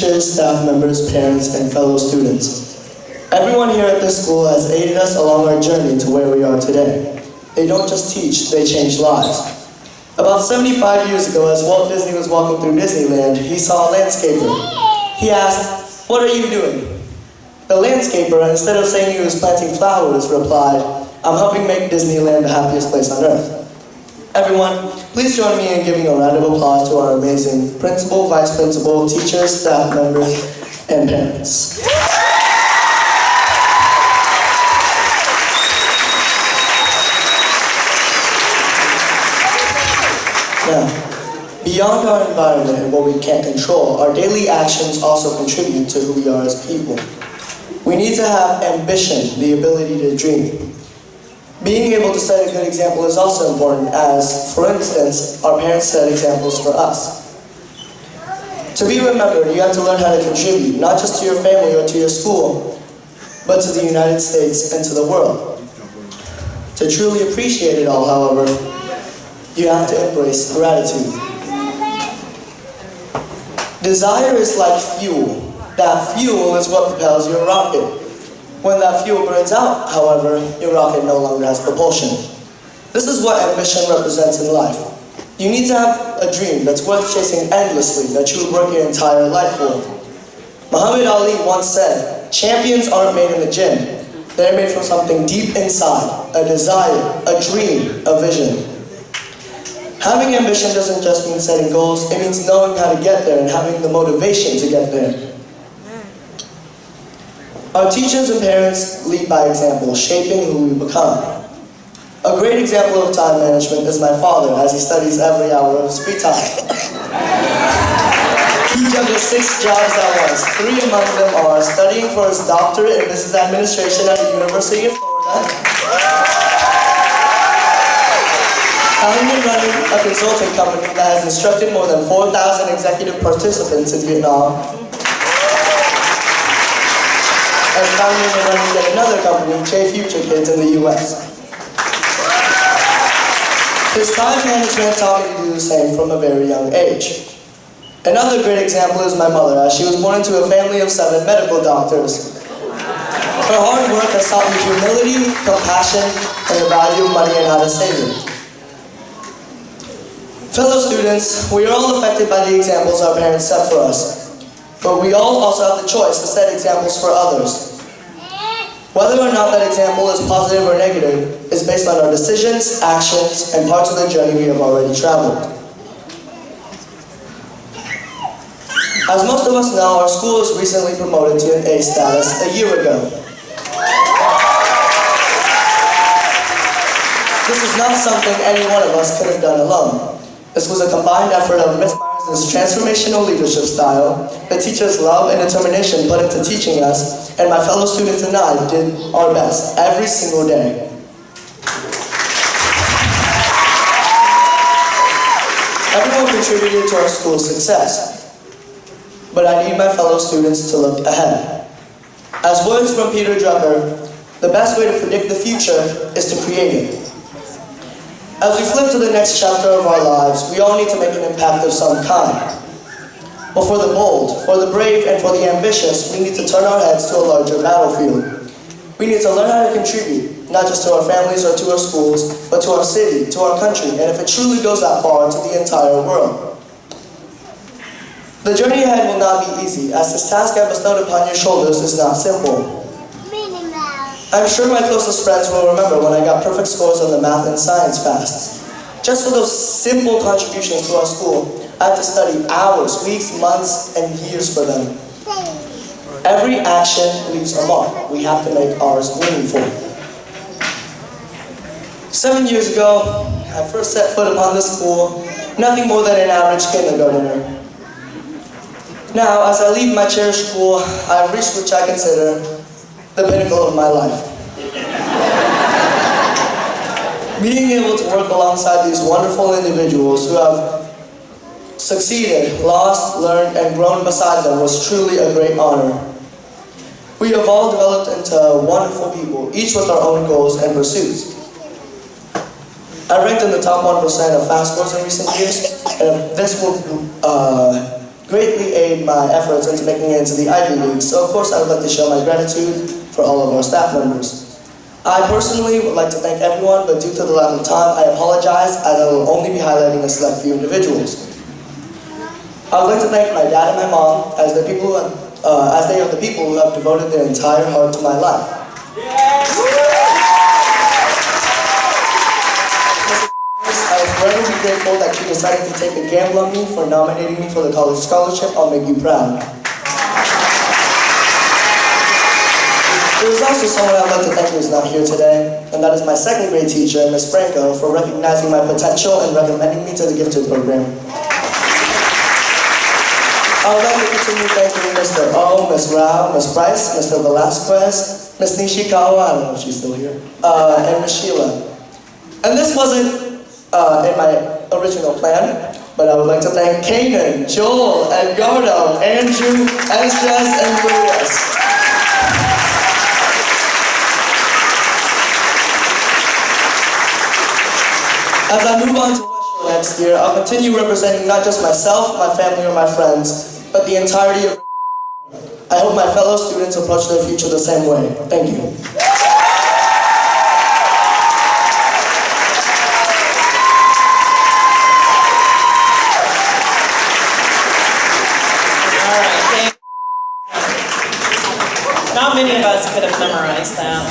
teachers, staff members, parents, and fellow students. Everyone here at this school has aided us along our journey to where we are today. They don't just teach, they change lives. About 75 years ago, as Walt Disney was walking through Disneyland, he saw a landscaper. He asked, "What are you doing?" The landscaper, instead of saying he was planting flowers, replied, "I'm helping make Disneyland the happiest place on earth." Everyone, please join me in giving a round of applause to our amazing principal, vice principal, teachers, staff members, and parents. Now, beyond our environment and what we can't control, our daily actions also contribute to who we are as people. We need to have ambition, the ability to dream. Being able to set a good example is also important, as, for instance, our parents set examples for us. To be remembered, you have to learn how to contribute, not just to your family or to your school, but to the United States and to the world. To truly appreciate it all, however, you have to embrace gratitude. Desire is like fuel. That fuel is what propels your rocket. When that fuel burns out, however, your rocket no longer has propulsion. This is what ambition represents in life. You need to have a dream that's worth chasing endlessly, that you would work your entire life for. Muhammad Ali once said, "Champions aren't made in the gym. They're made from something deep inside, a desire, a dream, a vision." Having ambition doesn't just mean setting goals, it means knowing how to get there and having the motivation to get there. Our teachers and parents lead by example, shaping who we become. A great example of time management is my father, as he studies every hour of his free time. He juggles 6 jobs at once. 3 among them are studying for his doctorate in business administration at the University of Florida, founding and running a consulting company that has instructed more than 4,000 executive participants in Vietnam, and founding and running yet another company, Future Kids, in the US. His time management taught me to do the same from a very young age. Another great example is my mother, as she was born into a family of 7 medical doctors. Her hard work has taught me humility, compassion, and the value of money and how to save it. Fellow students, we are all affected by the examples our parents set for us. But we all also have the choice to set examples for others. Whether or not that example is positive or negative is based on our decisions, actions, and parts of the journey we have already traveled. As most of us know, our school was recently promoted to an A status a year ago. This is not something any one of us could have done alone. This was a combined effort of Ms. Myers' transformational leadership style, the teachers' love and determination put into teaching us, and my fellow students and I did our best every single day. Everyone contributed to our school's success, but I need my fellow students to look ahead. As words from Peter Drucker, the best way to predict the future is to create it. As we flip to the next chapter of our lives, we all need to make an impact of some kind. But for the bold, for the brave, and for the ambitious, we need to turn our heads to a larger battlefield. We need to learn how to contribute, not just to our families or to our schools, but to our city, to our country, and if it truly goes that far, to the entire world. The journey ahead will not be easy, as this task I bestowed upon your shoulders is not simple. I'm sure my closest friends will remember when I got perfect scores on the math and science fasts. Just for those simple contributions to our school, I had to study hours, weeks, months, and years for them. Every action leaves a mark. We have to make ours meaningful. 7 years ago, I first set foot upon this school, nothing more than an average kindergartner. Now, as I leave my cherished school, I've reached which I consider the pinnacle of my life. Being able to work alongside these wonderful individuals who have succeeded, lost, learned, and grown beside them was truly a great honor. We have all developed into wonderful people, each with our own goals and pursuits. I ranked in the top 1% of fast scores in recent years, and if this will greatly aid my efforts into making it into the Ivy League, so of course I would like to show my gratitude for all of our staff members. I personally would like to thank everyone, but due to the lack of time, I apologize as I will only be highlighting a select few individuals. I would like to thank my dad and my mom as they are the people who have devoted their entire heart to my life. I will forever be grateful that you decided to take a gamble on me for nominating me for the college scholarship. I'll make you proud. There is also someone I'd like to thank who is not here today, and that is my second grade teacher, Ms. Franco, for recognizing my potential and recommending me to the gifted program. I would like to continue thanking Mr. O, Ms. Rao, Ms. Bryce, Mr. Velasquez, Ms. Nishikawa, I don't know if she's still here, and Ms. Sheila. And this wasn't in my original plan, but I would like to thank Kanan, Joel, Edgardo, Andrew, Esdras, and Luis. As I move on to next year, I'll continue representing not just myself, my family, or my friends, but the entirety of. I hope my fellow students approach their future the same way. Thank you. Not many of us could have memorized that.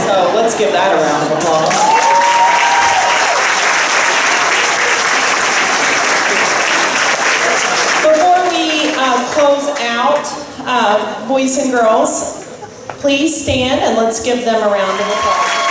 So let's give that a round of applause. Before we close out, boys and girls, please stand and let's give them a round of applause.